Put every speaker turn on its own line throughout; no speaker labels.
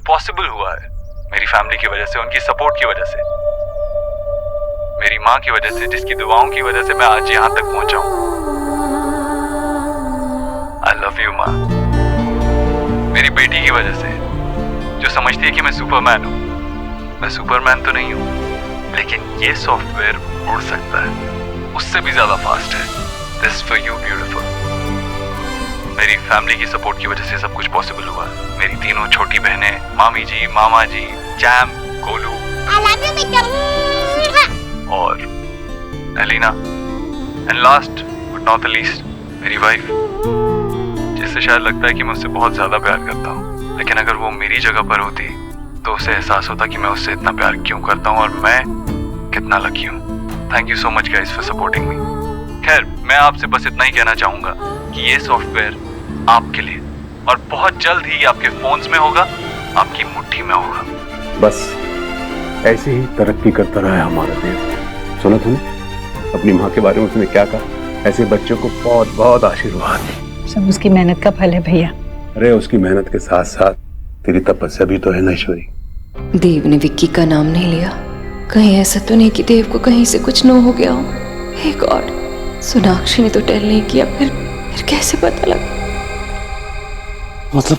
Possible हुआ है मेरी फैमिली की वजह से, उनकी सपोर्ट की वजह से, मेरी माँ की वजह से, जिसकी दुआओं की वजह से मैं आज यहाँ तक पहुंचा हूँ। आई लव यू माँ। मेरी बेटी की वजह से, जो समझती है कि मैं सुपरमैन हूँ। मैं सुपरमैन तो नहीं हूँ, लेकिन ये सॉफ्टवेयर उड़ सकता है, उससे भी ज्यादा फास्ट है। This for you beautiful. मेरी फैमिली की सपोर्ट की वजह से सब कुछ पॉसिबल हुआ। मेरी तीनों छोटी बहनें, मामी जी, मामा जी, Jam, Golu,
I love you, बेटा।
और Elina, and last but not the least मेरी वाइफ, जिससे शायद लगता है कि मैं उससे बहुत ज्यादा प्यार करता हूँ, लेकिन अगर वो मेरी जगह पर होती तो उसे एहसास होता कि मैं उससे इतना प्यार क्यों करता हूँ और मैं कितना लकी हूँ। Thank you so much guys for supporting me. खैर, मैं आपसे बस इतना ही कहना चाहूंगा कि ये सॉफ्टवेयर आपके लिए और बहुत जल्द ही आपके फोन्स में होगा, आपकी मुट्ठी में होगा।
बस ऐसे ही तरक्की करता रहा है हमारा देश। सुना तूने अपनी माँ के बारे में उसने क्या कहा? ऐसे बच्चों को बहुत बहुत आशीर्वाद।
सब उसकी मेहनत का फल है भैया।
अरे उसकी मेहनत के साथ साथ तेरी तपस्या भी तो है ना ईश्वरी।
देव ने विक्की का नाम नहीं लिया, कहीं ऐसा तो नहीं कि देव को कहीं से कुछ न हो गया हो। हे गॉड, सोनाक्षी ने तो टेल नहीं किया, फिर कैसे पता लगा?
मतलब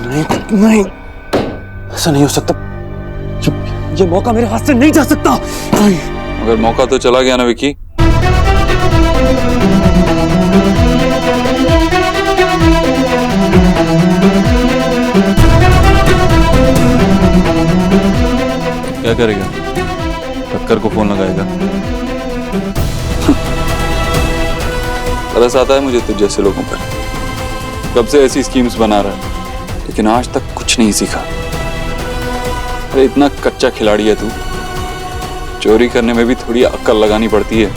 नहीं नहीं, ऐसा नहीं हो सकता। ये मौका मेरे हाथ से नहीं जा सकता।
मगर मौका तो चला गया ना विक्की। क्या करेगा? टक्कर को फोन लगाएगा। तरस आता है मुझे तुझ जैसे लोगों पर। कब से ऐसी स्कीम्स बना रहा है, लेकिन आज तक कुछ नहीं सीखा। अरे इतना कच्चा खिलाड़ी है तू, चोरी करने में भी थोड़ी अक्ल लगानी पड़ती है,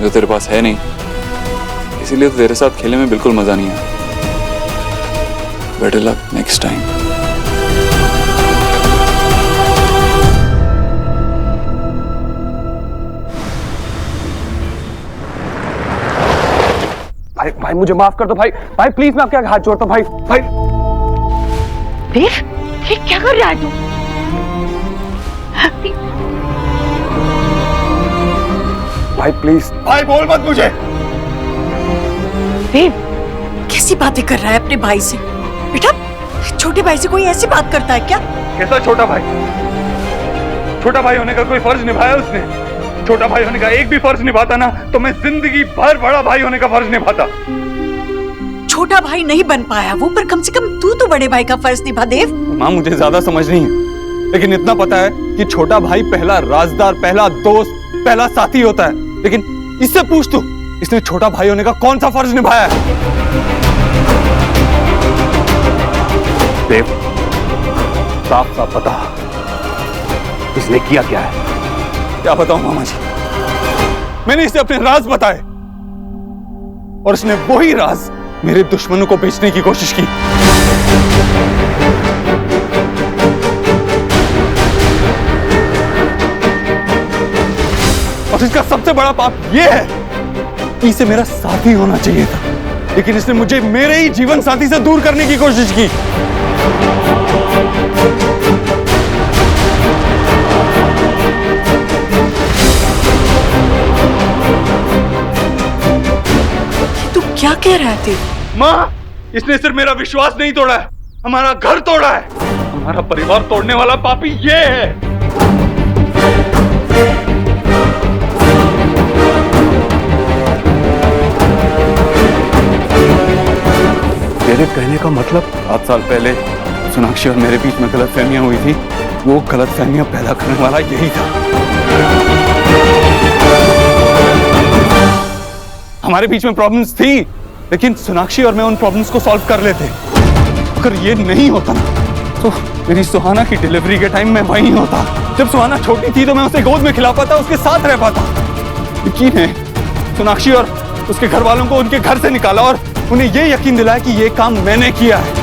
जो तेरे पास है नहीं। इसीलिए तो तेरे साथ खेलने में बिल्कुल मजा नहीं आया। Better luck next time.
भाई भाई मुझे माफ कर दो भाई। भाई प्लीज मैं आपके आगे हाथ जोड़ता हूँ भाई। भाई
देव, ये क्या कर रहा है तू?
भाई प्लीज। भाई बोल मत मुझे।
देव, कैसी बातें कर रहा है अपने भाई से? बेटा, छोटे भाई से कोई ऐसी बात करता है क्या?
कैसा छोटा भाई? छोटा भाई होने का कोई फर्ज निभाया उसने? छोटा भाई होने का एक भी फर्ज निभाता ना, तो मैं जिंदगी भर बड़ा भाई होने का फर्ज निभाता।
छोटा भाई नहीं बन पाया वो, पर कम से कम तू तो बड़े भाई का फर्ज निभा देव।
माँ मुझे ज्यादा समझ नहीं है, लेकिन इतना पता है कि छोटा भाई पहला राजदार, पहला दोस्त, पहला साथी होता है। लेकिन इससे पूछ तू, इसने छोटा भाई होने का कौन सा फर्ज निभाया है?
देव, साफ साफ बता, इसने किया क्या है?
क्या बताऊं मामा जी, मैंने इसे अपने राज बताए और इसने वही राज मेरे दुश्मनों को बेचने की कोशिश की। और इसका सबसे बड़ा पाप यह है कि इसे मेरा साथी होना चाहिए था, लेकिन इसने मुझे मेरे ही जीवन साथी से दूर करने की कोशिश की।
तू क्या कह रहा है?
माँ, इसने सिर्फ मेरा विश्वास नहीं तोड़ा है, हमारा घर तोड़ा है। हमारा परिवार तोड़ने वाला पापी ये है।
तेरे कहने का मतलब?
7 साल पहले सोनाक्षी और मेरे बीच में गलतफहमियां हुई थी। वो गलतफहमियां पैदा करने वाला यही था। हमारे बीच में प्रॉब्लम्स थी, लेकिन सोनाक्षी और मैं उन प्रॉब्लम्स को सॉल्व कर लेते। अगर ये नहीं होता ना, तो मेरी सुहाना की डिलीवरी के टाइम मैं वहीं होता। जब सुहाना छोटी थी तो मैं उसे गोद में खिला पाता, उसके साथ रह पाता। यकीन है, सोनाक्षी और उसके घर वालों को उनके घर से निकाला और उन्हें यह यकीन दिलाया कि यह काम मैंने किया है।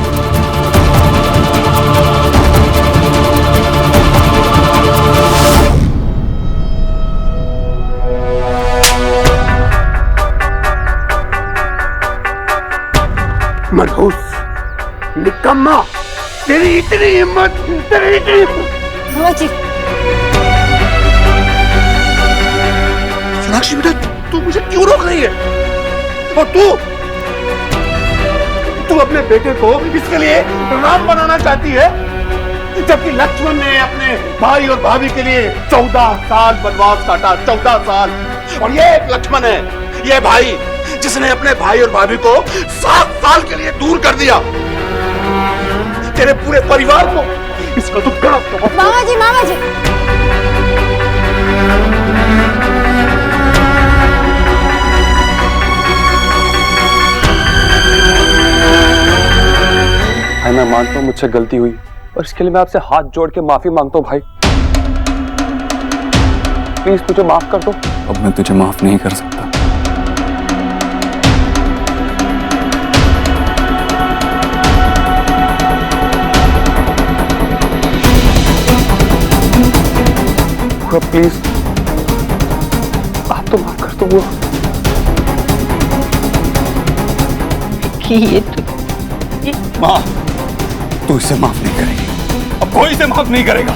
मनहूस, निकम्मा, तेरी इतनी हिम्मत, तेरी इतनी
मामा जी,
सोनाक्षी बेटा, तू मुझे क्यों रोक रही है? और तू अपने बेटे को इसके लिए राम बनाना चाहती है, जबकि लक्ष्मण ने अपने भाई और भाभी के लिए 14 साल वनवास काटा, 14 साल। और ये एक लक्ष्मण है, ये भाई जिसने अपने भाई और भाभी को 7 साल के लिए दूर कर दिया। तेरे पूरे परिवार को इसका तो बड़ा
मामा जी, मामा जी।
भाई मैं मानता हूँ मुझसे गलती हुई और इसके लिए मैं आपसे हाथ जोड़ के माफी मांगता हूँ भाई। प्लीज मुझे माफ कर दो। अब मैं तुझे माफ नहीं कर सकता। प्लीज आप तो माफ कर दो वो।
ये
माँ, तू इसे माफ नहीं करेगी। अब कोई इसे माफ नहीं करेगा।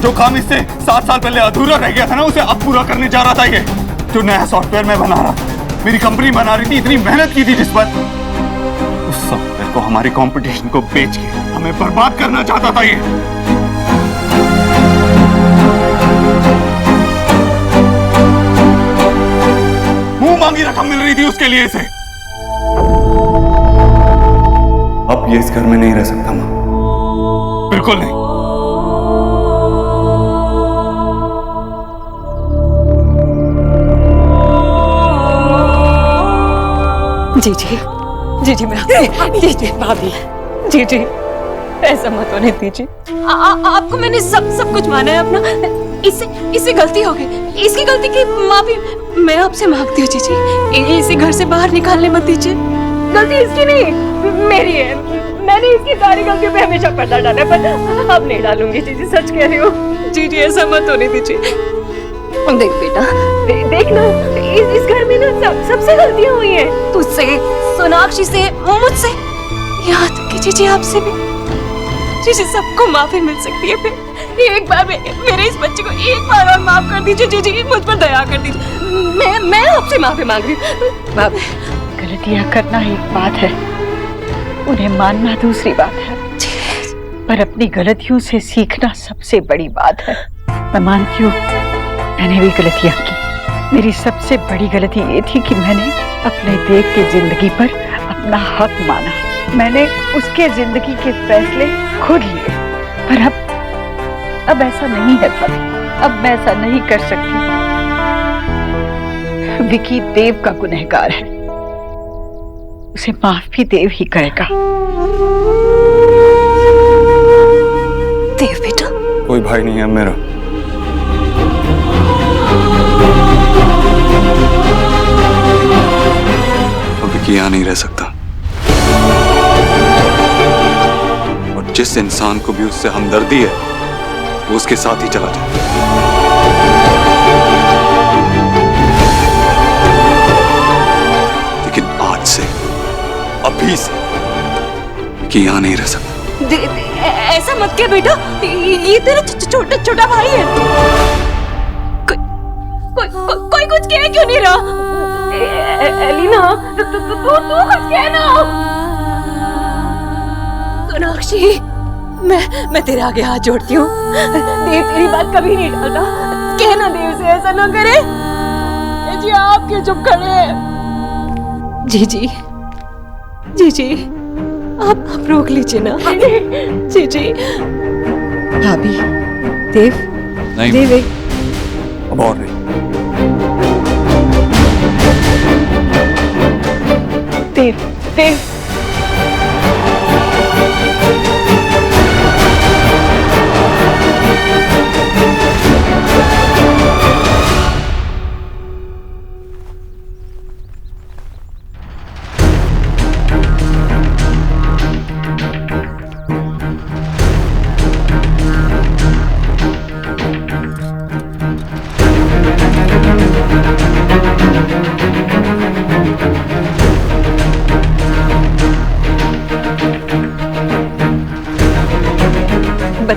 जो काम इससे 7 साल पहले अधूरा रह गया था ना, उसे अब पूरा करने जा रहा था। ये जो नया सॉफ्टवेयर मैं बना रहा था, मेरी कंपनी बना रही थी, इतनी मेहनत की थी जिस पर, उस सॉफ्टवेयर को हमारी कंपटीशन को बेच के हमें बर्बाद करना चाहता था ये। मुंह मांगी रकम मिल रही थी उसके लिए इसे। अब ये इस घर में नहीं रह सकता मां, बिल्कुल नहीं।
जी जी जी जी, मैं आपसे जी जी भाभी, जी जी ऐसा मत होने दीजिए। आपको मैंने सब कुछ माना है अपना। इससे गलती हो गई, इसकी गलती की माफी मैं आपसे मांगती हूँ। जी जी, इसे घर से बाहर निकालने मत दीजिए। गलती इसकी नहीं, मेरी है। मैंने इसकी सारी गलतियों पे हमेशा पर्दा डाला, पर अब नहीं डालूंगी। जी जी सच कह रही हूँ। जी जी ऐसा मत होने दीजिए। देख बेटा, देख ना, इस घर में ना सबसे गलतियां हुई हैं। तुझसे, सोनाक्षी से, मुझसे, यहाँ तक कि जी आपसे भी। जी सबको माफी मिल सकती है। फिर एक बार मेरे इस बच्चे को एक बार और माफ कर दीजिए। जी मुझ पर दया कर दीजिए। मैं आपसे माफी मांग रही हूँ।
गलतियां करना एक बात है, उन्हें मानना दूसरी बात है, पर अपनी गलतियों से सीखना सबसे बड़ी बात है। मैं मानती हूँ मैंने भी गलतियां की। मेरी सबसे बड़ी गलती ये थी कि मैंने अपने देव की जिंदगी पर अपना हक माना। मैंने उसके जिंदगी के फैसले खुद लिए, पर अब ऐसा नहीं है भाभी। अब मैं ऐसा नहीं कर सकती। विकी देव का गुनहगार है, उसे माफ भी देव ही करेगा।
देव बेटा,
कोई भाई नहीं है मेरा। विकी यहाँ नहीं रह सकता, और जिस इंसान को भी उससे हमदर्दी है वो उसके साथ ही चला जाए। लेकिन आज से, अभी से विकी यहाँ नहीं रह सकता।
ऐसा मत क्या बेटा, ये तेरा छोटा भाई है। कोई कुछ कह क्यों नहीं रहा? एलिना, तू कुछ कहना। सोनाक्षी, मैं तेरे आगे हाथ जोड़ती हूँ। देव तेरी बात कभी नहीं डालता। कहना देव से ऐसा ना करे। जी आप क्यों चुप खड़े हैं? जी आप रोक लीजिए ना। जी भाभी, देव
नहीं,
देव
अब और नहीं।
देव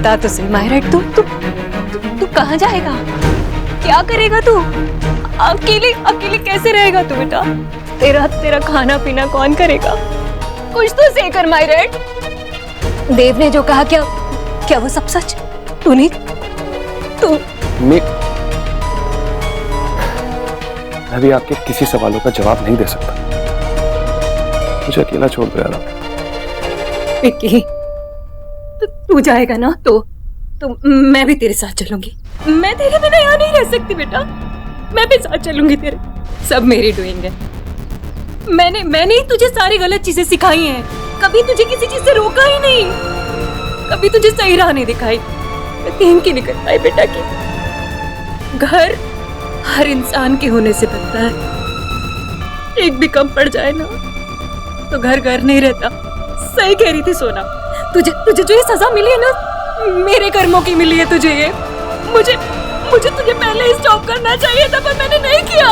बता तो सही मायरेट, तू कहाँ जाएगा? क्या करेगा तू? अकेले अकेले कैसे रहेगा तू बेटा? तेरा खाना पीना कौन करेगा? कुछ तो सही कर मायरेट। देव ने जो कहा क्या वो सब सच? तू
मैं भी आपके किसी सवालों का जवाब नहीं दे सकता। मुझे अकेला छोड़ दो यार।
विक्की, तू जाएगा ना तो मैं भी तेरे साथ चलूंगी। मैं तेरे बिना यहाँ नहीं रह सकती बेटा। मैं भी साथ चलूंगी तेरे। सब मेरी डूइंग है। मैंने ही तुझे सारी गलत चीजें सिखाई हैं। कभी तुझे किसी चीज से रोका ही नहीं। कभी तुझे सही राह नहीं दिखाई। यकीन की नहीं कर पाई बेटा कि घर हर इंसान के होने से बनता है। एक भी कम पड़ जाए ना तो घर नहीं रहता। सही कह रही थी सोना। तुझे जो ये सजा मिली है ना, मेरे कर्मों की मिली है तुझे ये। मुझे तुझे पहले ही स्टॉप करना चाहिए था, पर मैंने नहीं किया।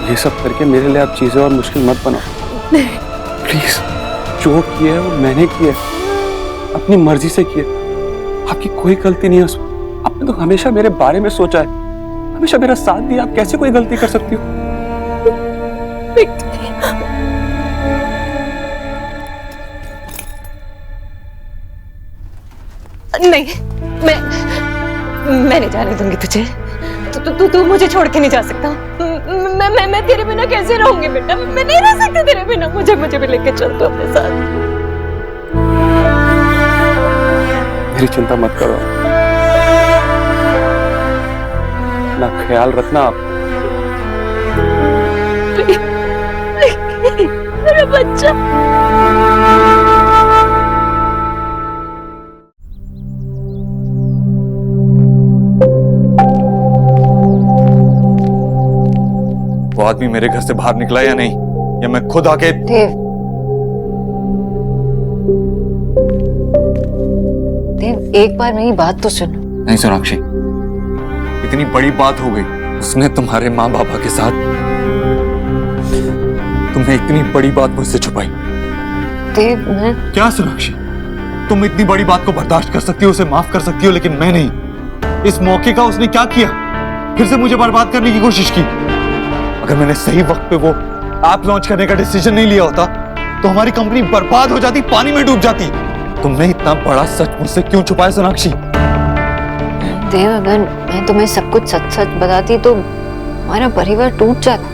ये सब करके मेरे लिए आप चीजें और मुश्किल मत बनाओ प्लीज। जो किया है वो मैंने किया है, अपनी मर्जी से किया। आपकी कोई गलती नहीं है उसमें। आपने तो हमेशा मेरे बारे में सोचा है, हमेशा मेरा साथ दिया। आप कैसे कोई गलती कर सकती हो?
नहीं, मैं नहीं जाने दूंगी तुझे। तू मुझे छोड़ के नहीं जा सकता। मैं तेरे बिना कैसे रहूंगी बेटा? मैं नहीं रह सकती तेरे बिना। मुझे भी लेके चल तू अपने साथ।
मेरी चिंता मत करो, ना ख्याल रखना आप।
मेरा बच्चा।
वो आदमी मेरे घर से बाहर निकला या नहीं, या मैं खुद आके?
देव, एक बार मेरी बात तो सुनो।
नहीं सोनाक्षी, इतनी बड़ी बात हो गई। उसने तुम्हारे माँ बाबा के साथ, तुमने इतनी बड़ी बात मुझसे छुपाई।
देव, मैं
क्या सोनाक्षी, तुम इतनी बड़ी बात को बर्दाश्त कर सकती हो, उसे माफ कर सकती हो, लेकिन मैं नहीं। इस मौके का उसने क्या किया? फिर से मुझे बर्बाद करने की कोशिश की। अगर मैंने सही वक्त पे वो ऐप लॉन्च करने का डिसीजन नहीं लिया होता तो हमारी कंपनी बर्बाद हो जाती, पानी में डूब जाती। तुमने इतना बड़ा सच मुझसे क्यों छुपाया सोनाक्षी?
देव, अगर मैं तुम्हें सब कुछ सच सच बताती तो हमारा परिवार टूट जाता।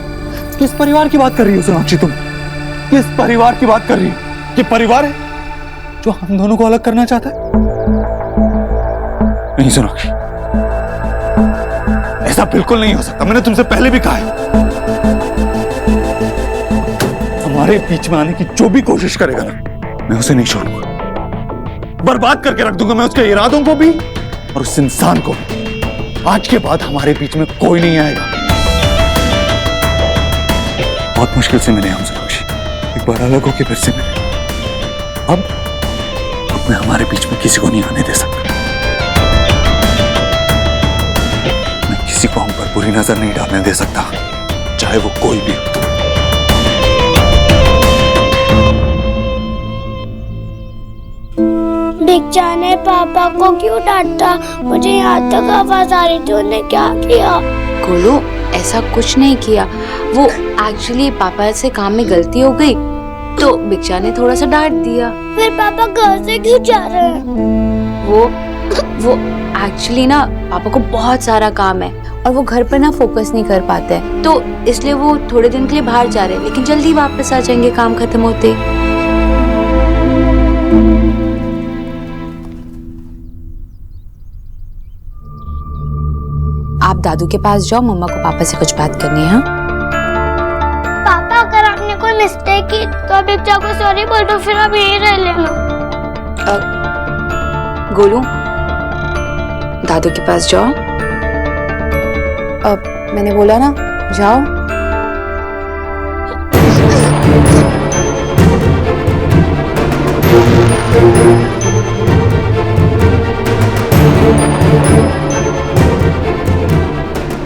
किस परिवार की बात कर रही हो सोनाक्षी तुम? किस परिवार की बात कर रही हो? ये परिवार है जो हम दोनों को अलग करना चाहता है? नहीं सोनाक्षी, ऐसा बिल्कुल नहीं हो सकता। मैंने तुमसे पहले भी कहा है, हमारे बीच में आने की जो भी कोशिश करेगा ना, मैं उसे नहीं छोड़ूंगा। बर्बाद करके रख दूंगा मैं उसके इरादों को भी और उस इंसान को भी। आज के बाद हमारे बीच में कोई नहीं आएगा। बहुत मुश्किल से मिले हम सोनाक्षी, एक बार अलग होके फिर से मिले। अब मैं हमारे बीच में किसी को नहीं आने दे सकता। मैं किसी को हम पर बुरी नजर नहीं डालने दे सकता, चाहे वो कोई भी हो।
भिक्षा ने पापा को क्यों डांटा? मुझे यहाँ तक आवाज आ रही थी। उन्होंने क्या किया?
गोलू, ऐसा कुछ नहीं किया। वो एक्चुअली पापा से काम में गलती हो गई तो भिक्षा ने थोड़ा सा डांट दिया।
फिर पापा घर से क्यों जा रहे हैं?
वो एक्चुअली ना पापा को बहुत सारा काम है और वो घर पर ना फोकस नहीं कर पाते हैं, तो इसलिए वो थोड़े दिन के लिए बाहर जा रहे हैं, लेकिन जल्दी वापस आ जाएंगे काम खत्म होते। आप दादू के पास जाओ, मम्मा को पापा से कुछ बात करनी है। हाँ
पापा, अगर आपने कोई मिस्टेक की तो आप भिक्षा को सॉरी बोल दो, फिर आप यही रह लेना।
गोलू, दादू के पास जाओ। अब मैंने बोला ना, जाओ।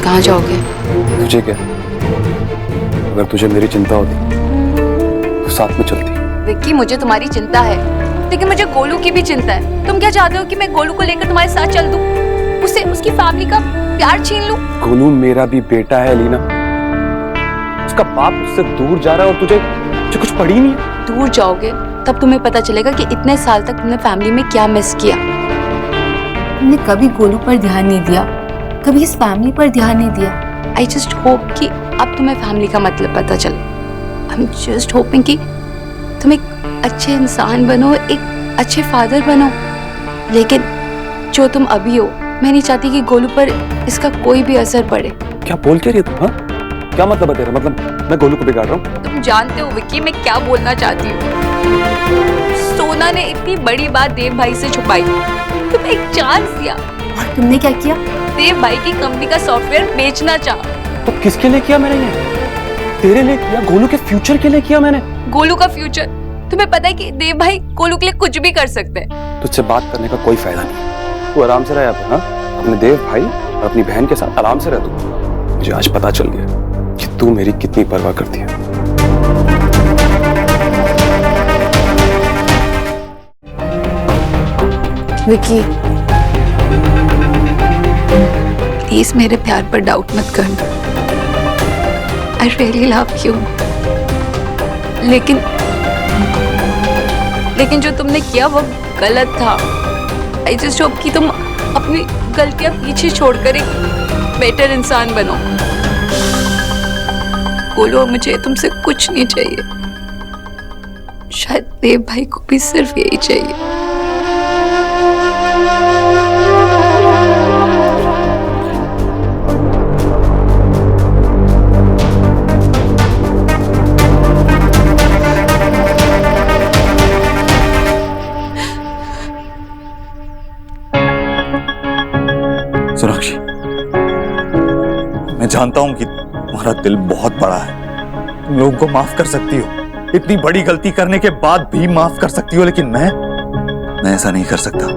कहाँ जाओगे?
तुझे क्या? अगर तुझे मेरी चिंता होती तो साथ में चलती।
विक्की, मुझे तुम्हारी चिंता है। लेकिन मुझे गोलू की भी चिंता है। तुम क्या चाहते हो कि मैं गोलू को लेकर तुम्हारे साथ चल दूं? उसे उसकी फैमिली का प्यार छीन लूं?
गोलू मेरा भी बेटा है लीना, उसका बाप उससे दूर जा रहा है और तुझे कुछ पड़ी नहीं है।
दूर जाओगे तब तुम्हें पता चलेगा कि इतने साल तक तुमने फैमिली में क्या मिस किया। तुमने कभी गोलू पर ध्यान नहीं दिया, कभी इस फैमिली पर ध्यान नहीं दिया। आई जस्ट होप कि अब तुम्हें फैमिली का मतलब पता चले। आई एम जस्ट होपिंग कि तुम एक अच्छे इंसान बनो, एक अच्छे फादर बनो। लेकिन जो तुम अभी हो, मैं नहीं चाहती कि गोलू पर इसका कोई भी असर पड़े।
क्या बोल के रही है तुम? क्या मतलब है तेरा? मतलब मैं गोलू को बिगाड़ रहा हूँ?
तुम जानते हो विक्की मैं क्या बोलना चाहती हूँ। सोना ने इतनी बड़ी बात देव भाई से छुपाई, तुम्हें एक चांस दिया और तुमने क्या किया? देव भाई की कंपनी का सॉफ्टवेयर बेचना चाहा।
तो किसके लिए किया मैंने ये? तेरे लिए किया? गोलू के फ्यूचर के लिए किया मैंने?
गोलू का फ्यूचर? तुम्हें पता है कि देव भाई गोलू के लिए कुछ भी कर सकते हैं।
तुझसे बात करने का कोई फायदा नहीं। तू आराम से रह यहाँ पे, हाँ? अपने देव भाई और अपनी बहन के साथ आराम से रह तू। मुझे आज पता चल गया कि तू मेरी कितनी परवाह करती है।
विक्की प्लीज मेरे प्यार पर डाउट मत करना। I really love you. लेकिन जो तुमने किया वो गलत था। आई जस्ट होप कि तुम अपनी गलतियां पीछे छोड़कर एक बेटर इंसान बनो। बोलो मुझे तुमसे कुछ नहीं चाहिए, शायद देव भाई को भी सिर्फ यही चाहिए।
सोनाक्षी, मैं जानता हूं कि तुम्हारा दिल बहुत बड़ा है, तुम लोगों को माफ कर सकती हो, इतनी बड़ी गलती करने के बाद भी माफ कर सकती हो, लेकिन मैं ऐसा नहीं कर सकता।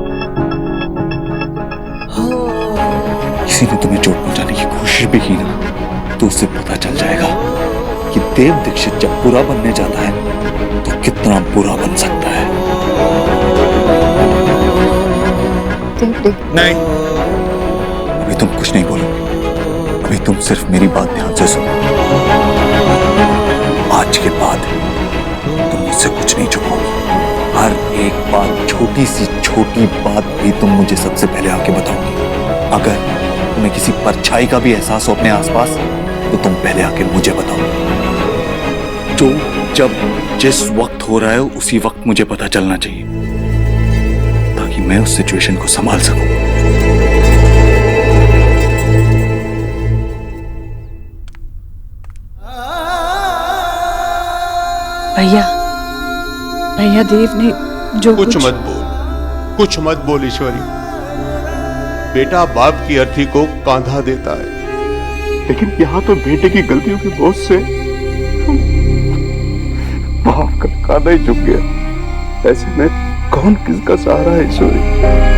किसी ने तुम्हें चोट पहुंचाने की कोशिश भी की ना, तो उससे पता चल जाएगा कि देव दीक्षित जब बुरा बनने जाता है तो कितना बुरा बन सकता है। नहीं, अभी तुम कुछ नहीं बोलो, अभी तुम सिर्फ मेरी बात ध्यान से सुनो। आज के बाद तुम मुझसे कुछ नहीं छुपाओगी। हर एक बात, छोटी सी छोटी बात भी तुम मुझे सबसे पहले आके बताओगी। अगर तुम्हें किसी परछाई का भी एहसास हो अपने आसपास, तो तुम पहले आके मुझे बताओ। जो जब जिस वक्त हो रहा है उसी वक्त मुझे पता चलना चाहिए, ताकि मैं उस सिचुएशन को संभाल सकूं।
भैया देव ने जो
कुछ मत बोल ईश्वरी। बेटा बाप की अर्थी को कांधा देता है, लेकिन यहाँ तो बेटे की गलतियों के बोझ से बाप का कांधा ही झुक गया। ऐसे में कौन किसका सहारा है ईश्वरी?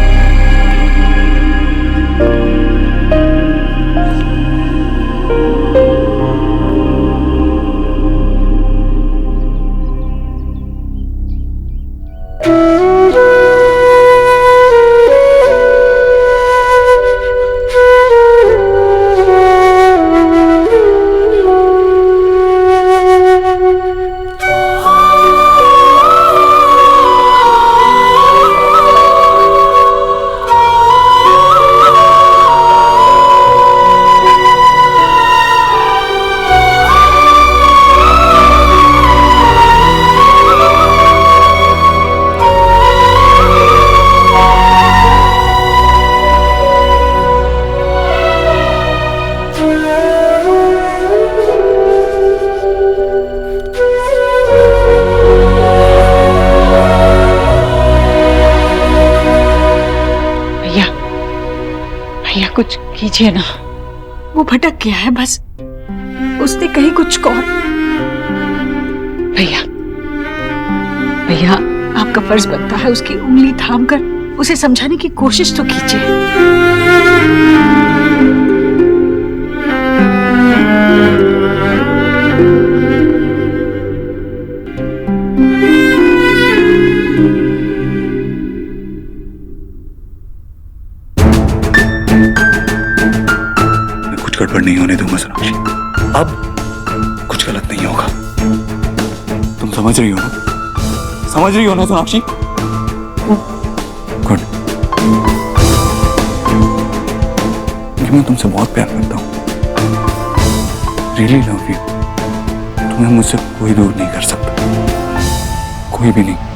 कुछ कीजिए ना, वो भटक गया है, बस उसने कहीं कुछ और। भैया आपका फर्ज बनता है उसकी उंगली थाम कर उसे समझाने की कोशिश तो कीजिए।
होने दूंगा सोनाक्षी। अब कुछ गलत नहीं होगा। तुम समझ रही हो ना? समझ रही हो ना सोनाक्षी? गुड। मैं तुमसे बहुत प्यार करता हूँ। Really love you. तुम्हें मुझसे कोई दूर नहीं कर सकता, कोई भी नहीं।